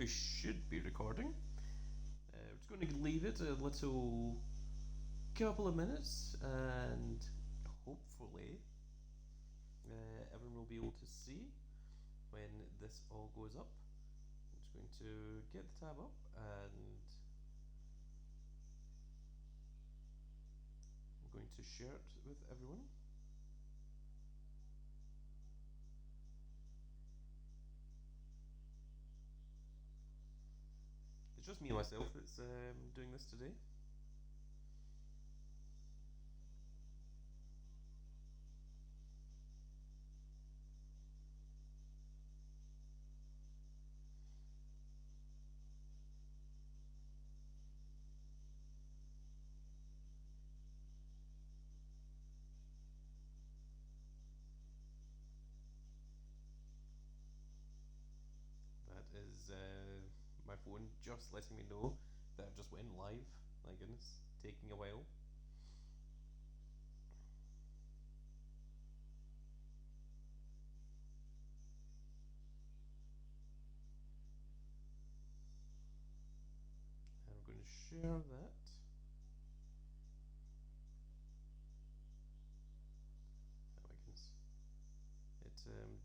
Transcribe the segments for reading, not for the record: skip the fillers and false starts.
should be recording. We're just going to leave it a little couple of minutes and hopefully everyone will be able to see when this all goes up. I'm just going to get the tab up and I'm going to share it with everyone. It's just me and myself that's doing this today. That is my phone just letting me know that I've just went live. My goodness, taking a while. And we're going to share that. Oh my goodness. It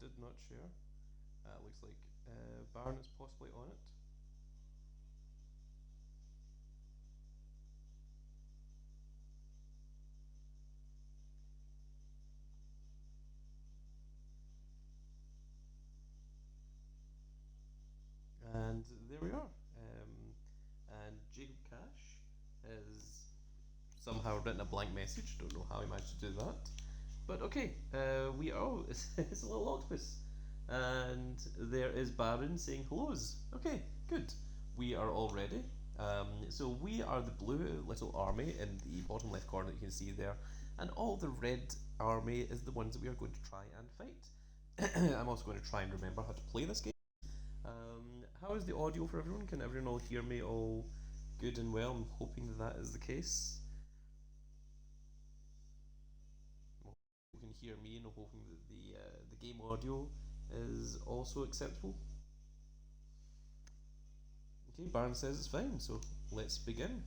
did not share. Looks like Baron is possibly on it. And there we are. And Jacob Cash has somehow written a blank message. Don't know how he managed to do that. But okay, we are. Oh, it's a little octopus. And there is Baron saying hellos. Okay, good. We are all ready. So we are the blue little army in the bottom left corner that you can see there. And all the red army is the ones that we are going to try and fight. I'm also going to try and remember how to play this game. How is the audio for everyone? Can everyone all hear me all good and well? I'm hoping that is the case. You can hear me, and I'm hoping that the game audio is also acceptable. Okay, Baron says it's fine, so let's begin.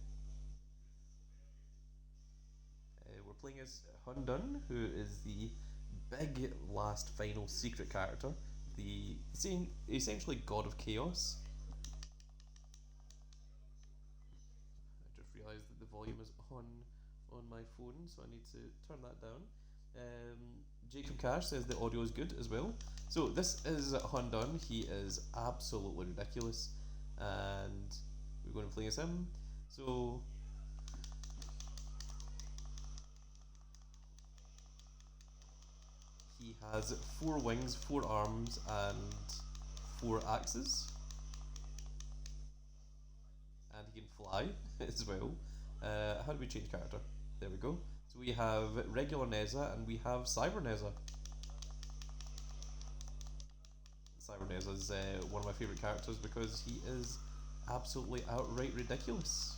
We're playing as Hundun, who is the big last final secret character, the essentially god of chaos. I just realised that the volume is on my phone, so I need to turn that down. Jacob Cash says the audio is good as well. So this is Hundun. He is absolutely ridiculous, and we're going to play as him. So he has 4 wings, 4 arms, and 4 axes, and he can fly as well. How do we change character? There we go. So we have regular Neza and we have Cyber Neza. Cyber Neza is one of my favourite characters because he is absolutely outright ridiculous.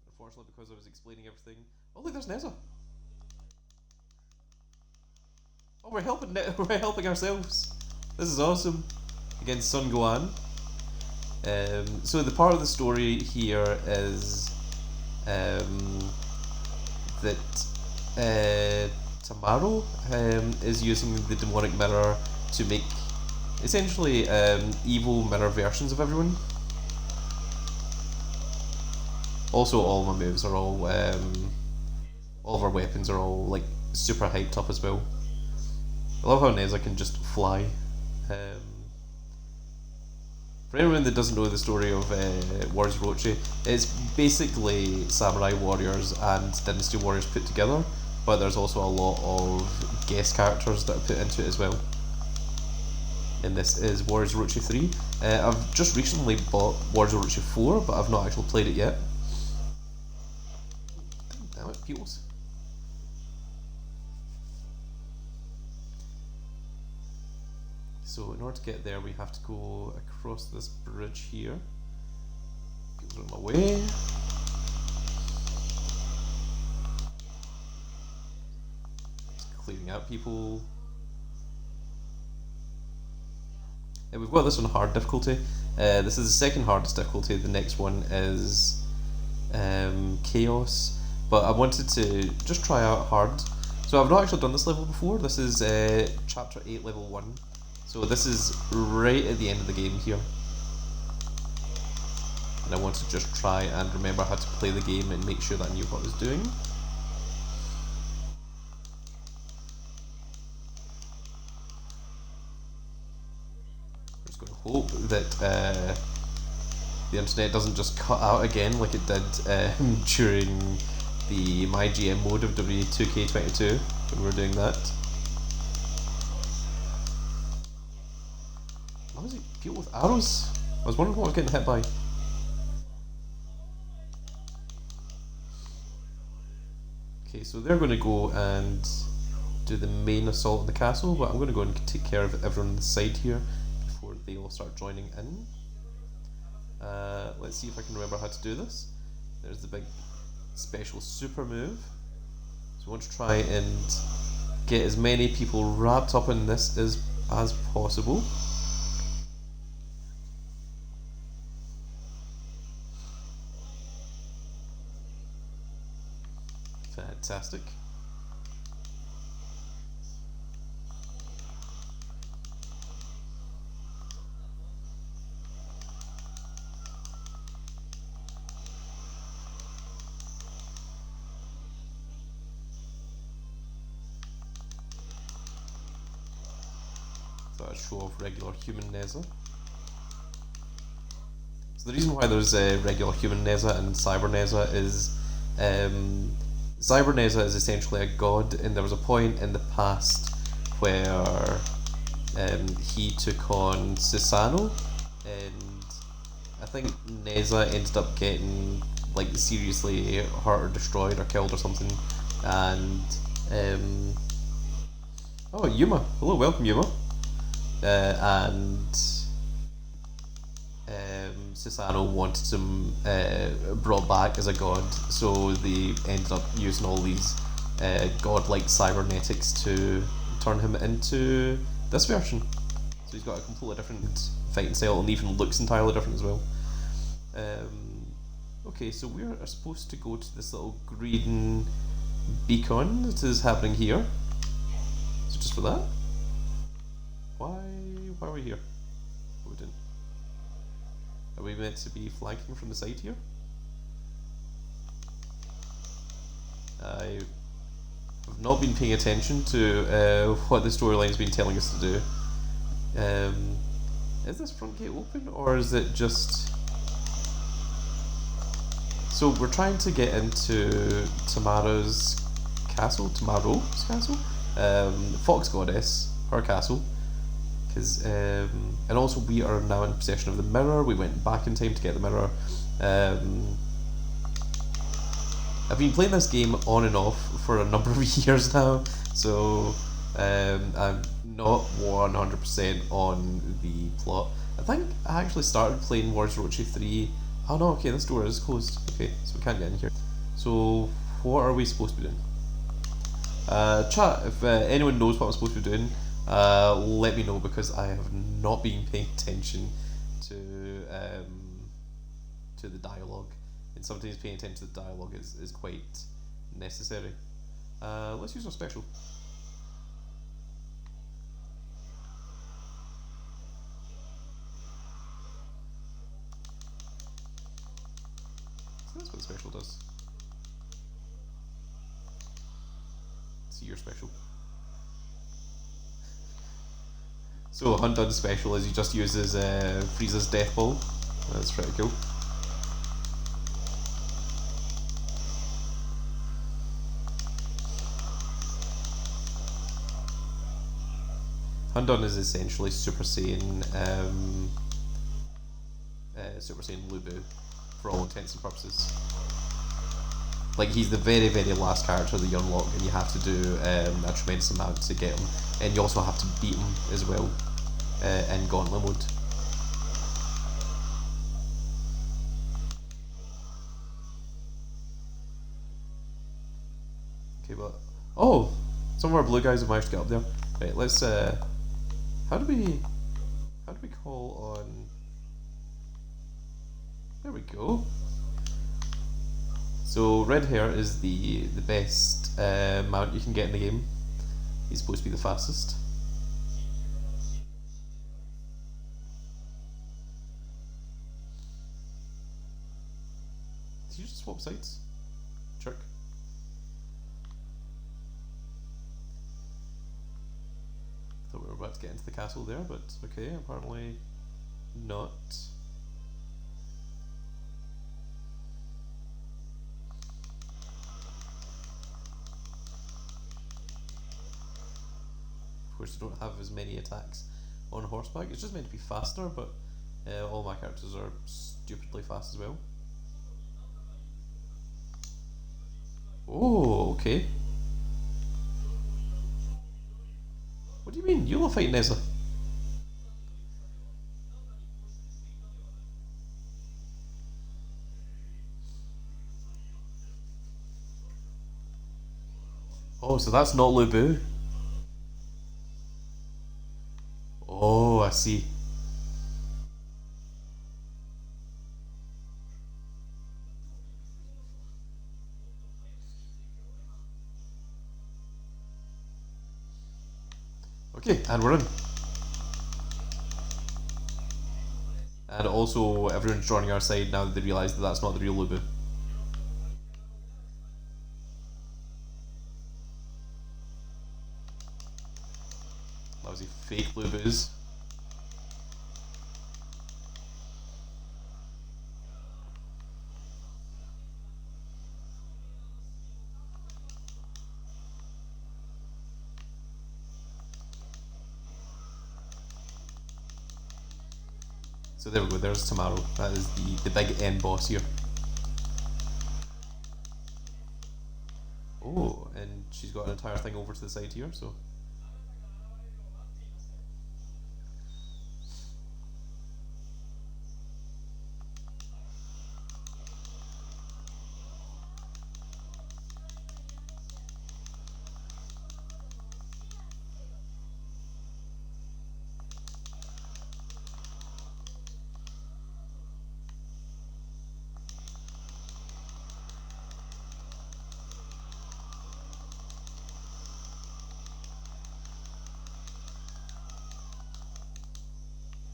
Unfortunately, because I was explaining everything. Oh look, there's Neza. Oh, we're helping. We're helping ourselves. This is awesome. Against Sun Gohan. So the part of the story here is that Tamaro is using the demonic mirror to make essentially evil mirror versions of everyone. Also, all my moves are all of our weapons are all like super hyped up as well. I love how Neza can just fly. For anyone that doesn't know the story of Warriors Orochi, it's basically samurai warriors and dynasty warriors put together, but there's also a lot of guest characters that are put into it as well. And this is Warriors Orochi 3. I've just recently bought Warriors Orochi 4, but I've not actually played it yet. Damn it, Peels. So in order to get there, we have to go across this bridge here. People are in my way. Just clearing out people. We've got this on hard difficulty. This is the second hardest difficulty. The next one is chaos, but I wanted to just try out hard. So I've not actually done this level before. This is chapter 8, level 1. So this is right at the end of the game here. And I wanted to just try and remember how to play the game and make sure that I knew what I was doing. I'm just going to hope that the internet doesn't just cut out again like it did during the MyGM mode of W2K22 when we were doing that. Why was it people with arrows? I was wondering what I was getting hit by. Okay, so they're going to go and do the main assault on the castle, but I'm going to go and take care of everyone on the side here before they all start joining in. Let's see if I can remember how to do this. There's the big special super move. So I want to try and get as many people wrapped up in this as possible. Fantastic. Thought I'd show off regular human Neza. So the reason why there's a regular human Neza and cyber Neza is cyber Neza is essentially a god, and there was a point in the past where he took on Susano, and I think Neza ended up getting like seriously hurt or destroyed or killed or something, and oh, Yuma, hello, welcome Yuma. And Susano wanted him brought back as a god, so they ended up using all these godlike cybernetics to turn him into this version. So he's got a completely different fighting style and even looks entirely different as well. Okay, so we are supposed to go to this little green beacon that is happening here. So just for that? Why are we here? What are we doing? Are we meant to be flanking from the side here? I have not been paying attention to what the storyline's been telling us to do. Is this front gate open, or is it just... So we're trying to get into Tamara's castle, Fox Goddess, her castle. Because and also we are now in possession of the mirror. We went back in time to get the mirror. I've been playing this game on and off for a number of years now, so I'm not 100% on the plot. I think I actually started playing Orochi 3. Oh no, okay, this door is closed. Okay, so we can't get in here. So what are we supposed to be doing? Chat, if anyone knows what I'm supposed to be doing, let me know, because I have not been paying attention to the dialogue, and sometimes paying attention to the dialogue is quite necessary. Let's use our special. So that's what the special does. See your special. So Hunt-Done special is he just uses Frieza's death ball. That's pretty cool. Hunt-Done is essentially Super Saiyan Lubu, for all intents and purposes. Like, he's the very, very last character that you unlock, and you have to do a tremendous amount to get him, and you also have to beat him as well in Gauntlet mode. Okay, but oh, some of our blue guys have managed to get up there. Right, let's how do we do we call on... There we go. So red hair is the best mount you can get in the game. He's supposed to be the fastest. Did you just swap sides? Jerk. Thought we were about to get into the castle there, but okay, apparently not. Of course, you don't have as many attacks on horseback. It's just meant to be faster, but all my characters are stupidly fast as well. Oh, okay. What do you mean? You're not fighting Ezra. Oh, so that's not Lubu. Oh, I see. Okay, and we're in. And also, everyone's joining our side now that they realise that that's not the real Lubu. Lousy fake Lubus. So there we go, there's Tamaru. That is the big end boss here. Oh, and she's got an entire thing over to the side here, so...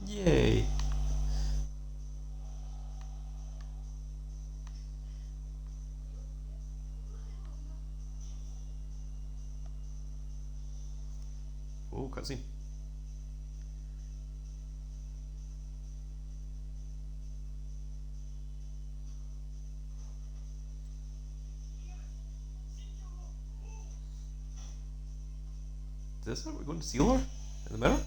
Yay! Oh, cutscene. Is this how we're going to seal her? In the mirror?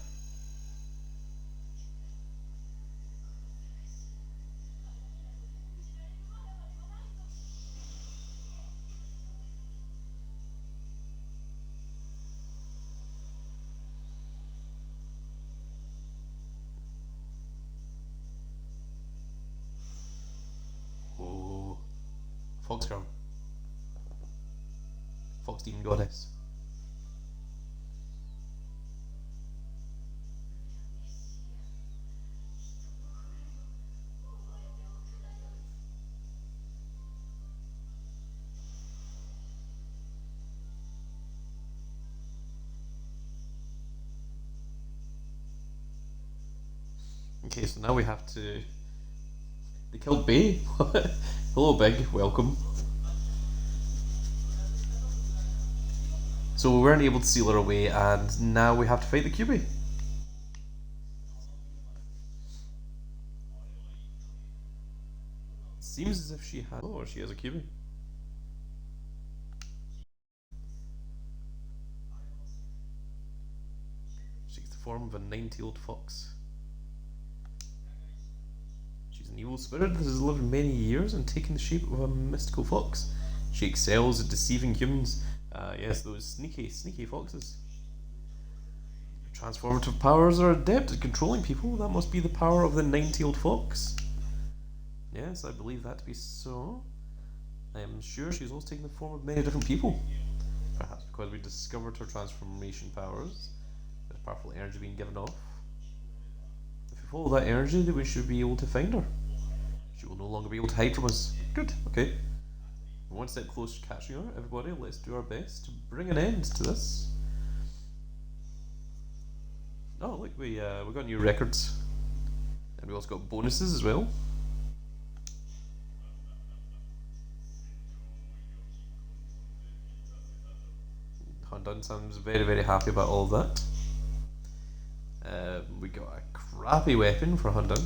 Oh. Fox Crown. Fox Demon Goddess. Okay, so now we have to... They killed Bay? Hello, Big. Welcome. So we weren't able to seal her away, and now we have to fight the QB. Seems as if she has... Oh, she has a QB. She takes the form of a 9-tailed fox. An evil spirit that has lived many years and taken the shape of a mystical fox. She excels at deceiving humans. Yes, those sneaky foxes. Her transformative powers are adept at controlling people. That must be the power of the 9-tailed fox. Yes, I believe that to be so. I am sure she's also taken the form of many different people. Perhaps because we discovered her transformation powers. There's powerful energy being given off. The follow that energy, then we should be able to find her. She will no longer be able to hide from us. Good, okay. We're one step closer to catching her. Everybody, let's do our best to bring an end to this. Oh, look, we got new records. And we also got bonuses as well. Hundun sounds very, very happy about all of that. We got a crappy weapon for Hundun.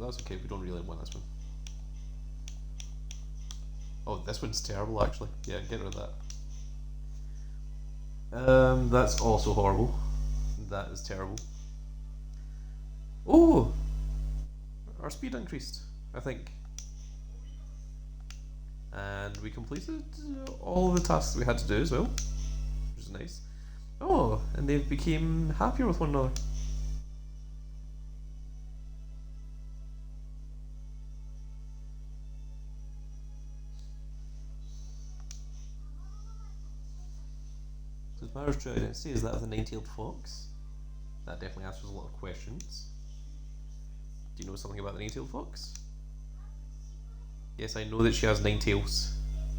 That's okay, we don't really want this one. Oh, this one's terrible actually. Yeah, get rid of that. That's also horrible. That is terrible. Oh! Our speed increased, I think. And we completed all the tasks we had to do as well, which is nice. Oh, and they became happier with one another. So as Mara's true identity, is that of the nine-tailed fox? That definitely answers a lot of questions. Do you know something about the nine-tailed fox? Yes, I know that she has 9 tails.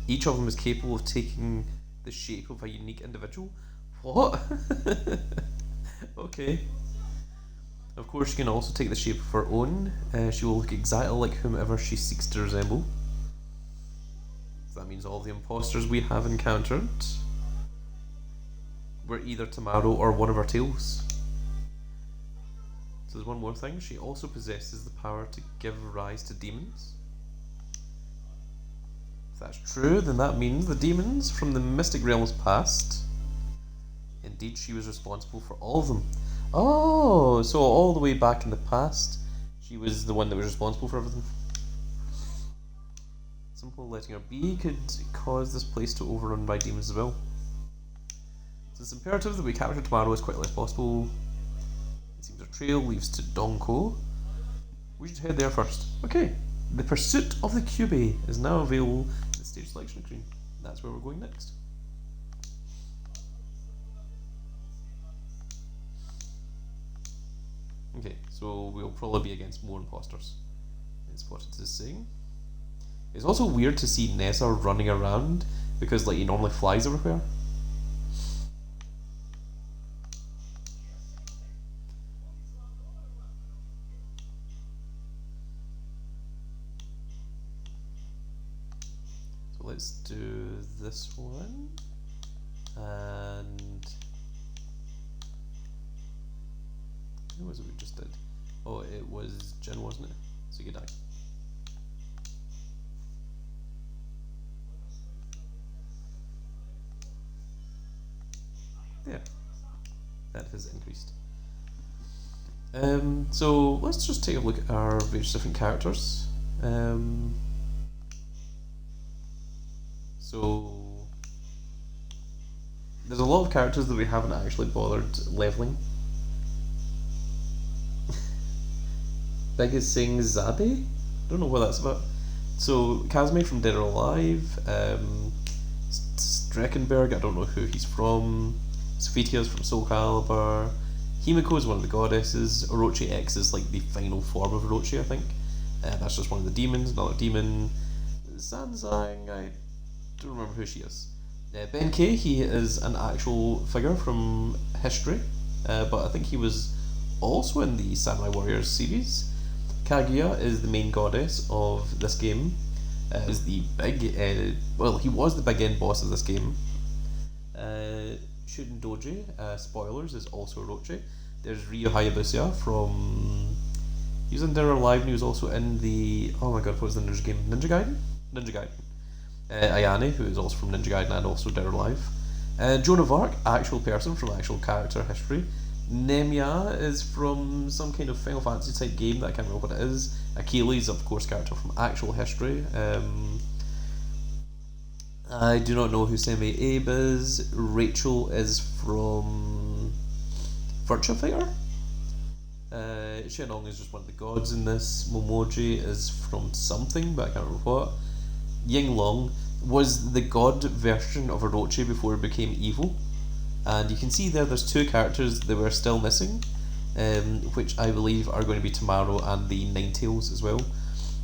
Each of them is capable of taking the shape of a unique individual. What? Okay. Of course, she can also take the shape of her own. She will look exactly like whomever she seeks to resemble. So that means all the imposters we have encountered were either Tamaro or one of her tails. So there's one more thing. She also possesses the power to give rise to demons. If that's true, then that means the demons from the mystic realms past. Indeed, she was responsible for all of them. Oh, so all the way back in the past, she was the one that was responsible for everything. Simple letting her be could cause this place to overrun by demons as well. So it's imperative that we capture Tamaro as quickly as possible. It seems our trail leads to Donko. We should head there first. Okay. The Pursuit of the Cubey is now available in the stage selection screen. That's where we're going next. Okay, so we'll probably be against more imposters. It's what it is saying. It's also weird to see Nessa running around because like he normally flies everywhere. Let's do this one, and who was it we just did? Oh, it was Jin, wasn't it? So you die. There, that has increased. So let's just take a look at our various different characters. So there's a lot of characters that we haven't actually bothered leveling. Biggest Sing Zabe? Don't know what that's about. So Kazme from Dead or Alive, Streckenberg, I don't know who he's from. Sophitia's from Soul Calibur. Himiko is one of the goddesses. Orochi X is like the final form of Orochi, I think. That's just one of the demons, another demon. Sanzang, I don't remember who she is. Ben K, he is an actual figure from history, but I think he was also in the Samurai Warriors series. Kaguya is the main goddess of this game. Is the big, well, he was the big end boss of this game. Shuden Doji, spoilers, is also Orochi. There's Ryo Hayabusa from... He was in Dead or Alive and he was also in the... Oh my god, what was the ninja game? Ninja Gaiden? Ninja Gaiden. Ayane, who is also from Ninja Gaiden and also Dead or Alive. Joan of Arc, actual person from actual character history. Nemia is from some kind of Final Fantasy type game that I can't remember what it is. Achilles, of course, character from actual history. I do not know who Semi Abe is. Rachel is from Virtua Fighter. Shenong is just one of the gods in this. Momoji is from something, but I can't remember what. Yinglong was the god version of Orochi before it became evil. And you can see there's two characters that we're still missing. which I believe are going to be tomorrow, and the Ninetales as well.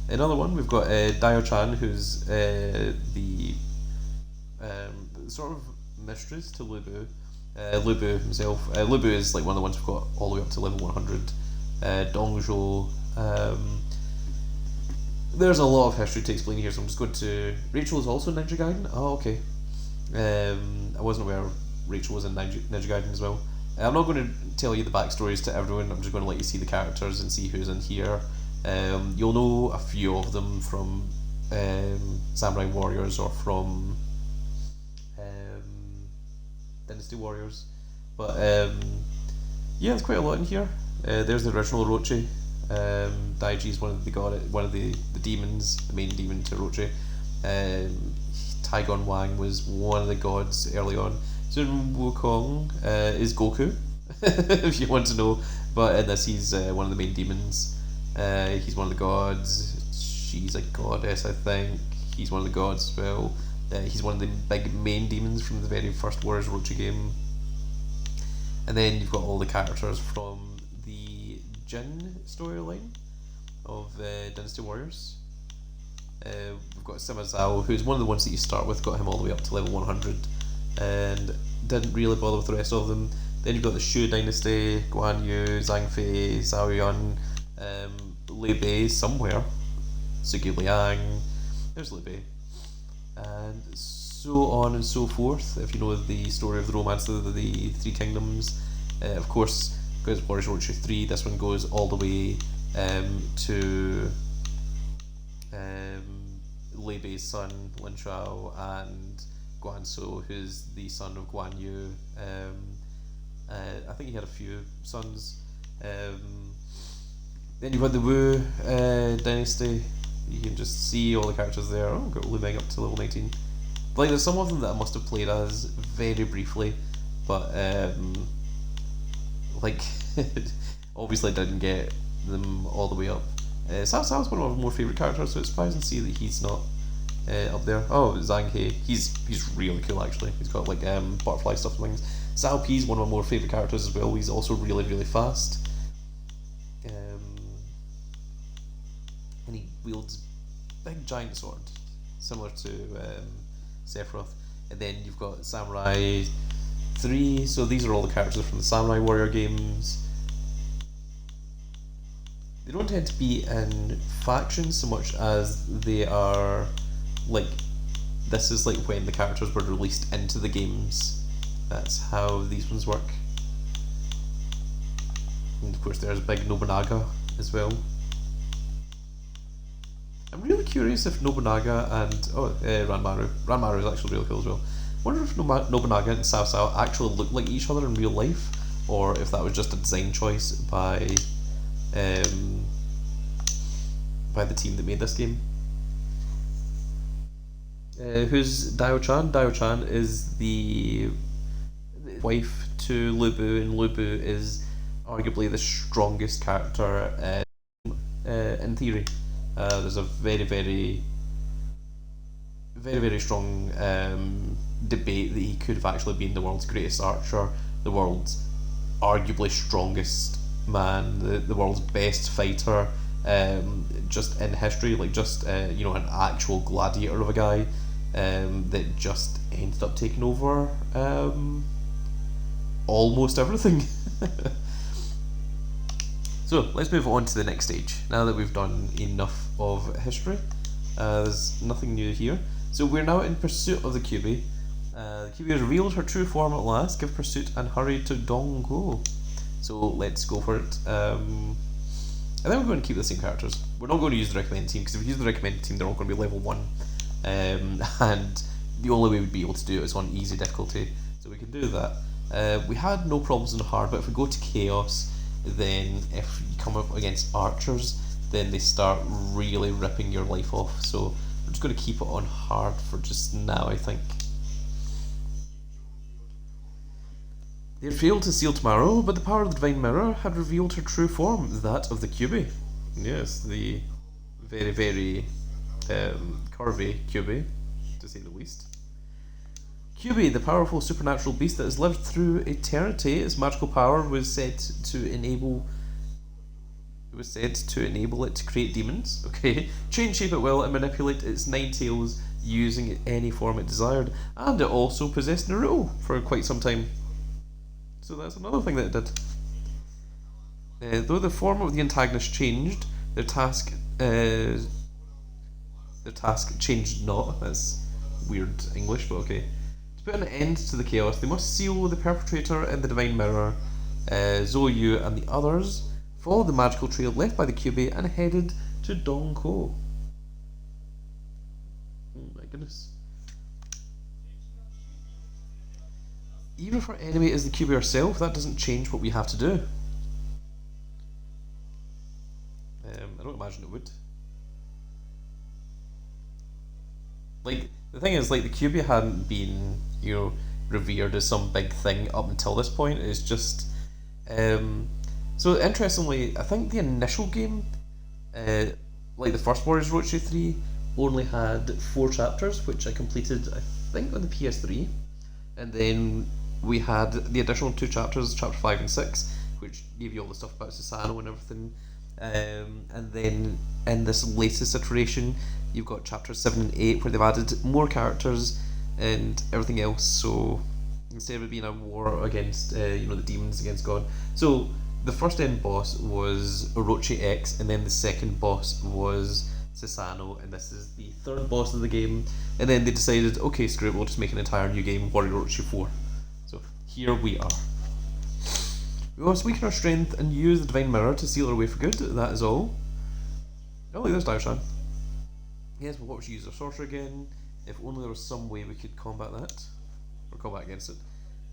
Another one, we've got Dio-chan, who's the sort of mistress to Lubu. Lubu himself. Lubu is like one of the ones we've got all the way up to level 100. Dongzhou. There's a lot of history to explain here, so I'm just going to. Rachel is also Ninja Gaiden? Oh, okay. I wasn't aware Rachel was in Ninja Gaiden as well. I'm not going to tell you the backstories to everyone, I'm just going to let you see the characters and see who's in here. You'll know a few of them from Samurai Warriors or from Dynasty Warriors. But yeah, there's quite a lot in here. There's the original Orochi. Daiji is one of the demons, the main demon to Orochi. Taigon Wang was one of the gods early on. Sun Wukong is Goku, if you want to know. But in this, he's one of the main demons. He's one of the gods. She's a goddess, I think. He's one of the gods as well. He's one of the big main demons from the very first Warriors Orochi game. And then you've got all the characters from the Jin storyline of Dynasty Warriors. We've got Sima Zhao, who's one of the ones that you start with, got him all the way up to level 100, and didn't really bother with the rest of them. Then you've got the Shu Dynasty, Guan Yu, Zhang Fei, Zhao Yun, Liu Bei somewhere, Sugi Liang, there's Liu Bei, and so on and so forth. If you know the story of the romance of the Three Kingdoms, of course, because Warriors Orochi 3, this one goes all the way to Liu Bei's son, Lin Shao, and Guan Su, who's the son of Guan Yu. I think he had a few sons. Then you've got the Wu dynasty. You can just see all the characters there. Oh, got Lu Meng up to level 19. Like, there's some of them that I must have played as very briefly, but like obviously didn't get them all the way up. Cao Cao's one of my more favourite characters, so it's surprising to see that he's not up there. Oh, Zhang He, he's really cool actually. He's got like butterfly stuff and things. Cao Pi's one of my more favourite characters as well. He's also really fast. And he wields big giant sword, similar to Sephiroth. And then you've got Samurai 3, so these are all the characters from the Samurai Warrior games. They don't tend to be in factions so much as they are like, this is like when the characters were released into the games. That's how these ones work. And of course there's big Nobunaga as well. I'm really curious if Nobunaga and Ranmaru is actually really cool as well. I wonder if Nobunaga and Cao Cao actually look like each other in real life, or if that was just a design choice by the team that made this game. Who's Dio-chan? Dio-chan is the wife to Lu Bu, and Lu Bu is arguably the strongest character in theory. There's a very strong debate that he could have actually been the world's greatest archer, the world's arguably strongest man, the world's best fighter, just in history, like just you know, an actual gladiator of a guy that just ended up taking over almost everything. So let's move on to the next stage. Now that we've done enough of history, there's nothing new here. So we're now in pursuit of the Kyuubi. The Kyuubi has revealed her true form at last. Give pursuit and hurry to Donggo. So let's go for it. I think we're going to keep the same characters. We're not going to use the recommended team, because if we use the recommended team, they're all going to be level 1. And the only way we'd be able to do it is on easy difficulty. So we can do that. We had no problems in hard, but if we go to chaos, then if you come up against archers, then they start really ripping your life off. So we're just going to keep it on hard for just now, I think. They had failed to seal tomorrow, but the power of the Divine Mirror had revealed her true form, that of the Kyuubi. Yes, the very curvy Kyuubi, to say the least. Kyubi, the powerful supernatural beast that has lived through eternity, its magical power was said to enable it to create demons. Okay, change shape at will and manipulate its nine tails using any form it desired, and it also possessed Naruto for quite some time. So that's another thing that it did. Though the form of the antagonist changed, their task changed not. That's weird English, but okay. To put an end to the chaos, they must seal the perpetrator in the Divine Mirror. Zoyu and the others followed the magical trail left by the Kyubi and headed to Donko. Oh my goodness. Even if our enemy is the Kyubi herself, that doesn't change what we have to do. I don't imagine it would. Like, the thing is, like, the Kyubi hadn't been, revered as some big thing up until this point. It's just, so interestingly, I think the initial game, like the first Warriors Orochi 3, only had 4 chapters, which I completed, I think, on the PS3, and then we had the additional 2 chapters, chapter 5 and 6, which gave you all the stuff about Susanoo and everything. And then in this latest iteration, you've got chapters 7 and 8 where they've added more characters and everything else. So instead of it being a war against, the demons against God. So the first end boss was Orochi X, and then the second boss was Susanoo, and this is the third boss of the game. And then they decided, okay, screw it, we'll just make an entire new game, Warrior Orochi 4. So here we are. We must weaken our strength and use the Divine Mirror to seal our way for good, that is all. Oh, look, there's Daoshan. Yes, but what would you use our sorcerer again? If only there was some way we could combat that. Or combat against it.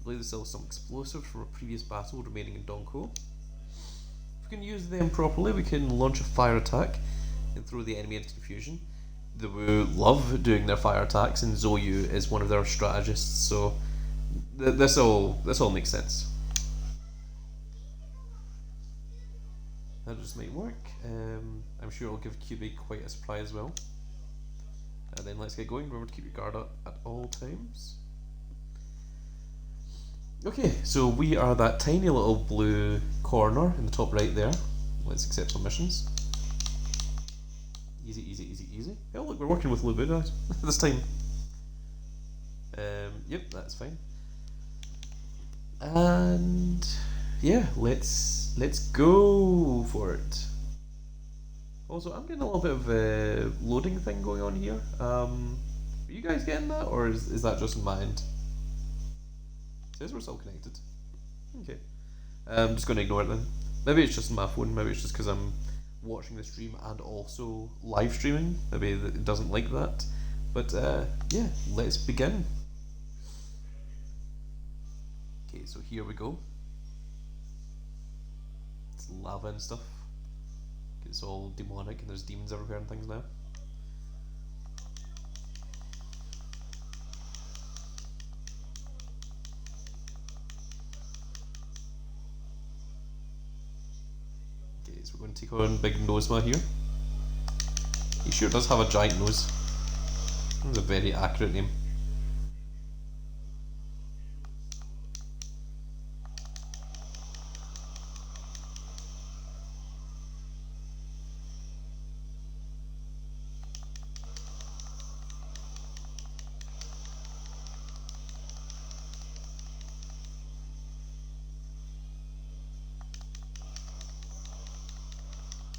I believe there's still some explosives from a previous battle remaining in Donko. If we can use them properly, we can launch a fire attack and throw the enemy into confusion. They will love doing their fire attacks, and Zoyu is one of their strategists, so this all makes sense. That just might work. I'm sure it'll give Kyubi quite a surprise as well. And then let's get going. Remember to keep your guard up at all times. Okay, so we are that tiny little blue corner in the top right there. Let's accept some missions. Easy, easy, easy, easy. Oh look, we're working with Lubu this time. Yep, that's fine. And yeah, let's go for it. Also, I'm getting a little bit of a loading thing going on here. Are you guys getting that, or is that just in my end? It says we're still connected. Okay. I'm just going to ignore it then. Maybe it's just my phone, maybe it's just because I'm watching the stream and also live streaming. Maybe it doesn't like that. But yeah, let's begin. Okay, so here we go. It's lava and stuff. It's all demonic and there's demons everywhere and things now. Okay, so we're going to take on Big Nosema here. He sure does have a giant nose. That's a very accurate name.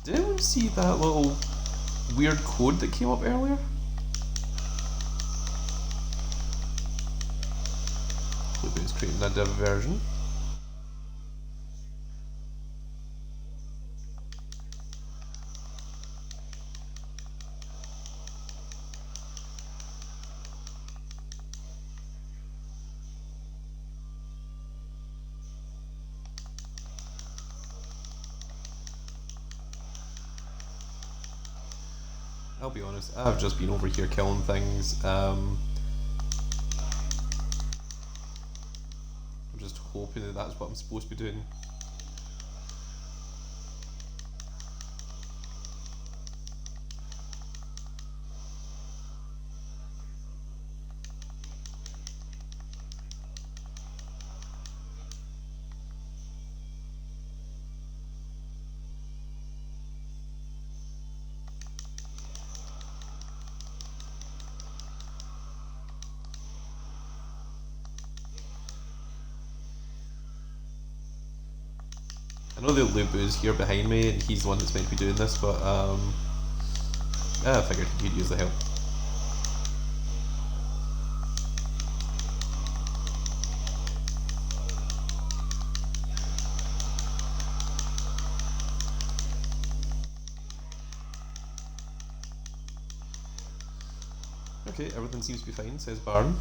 Did anyone see that little weird code that came up earlier? Maybe it's creating a diversion. I'll be honest, I've just been over here killing things. I'm just hoping that that's what I'm supposed to be doing. know that Lubu's here behind me, and he's the one that's meant to be doing this, but I figured he could use the help. Okay, everything seems to be fine, says Baron.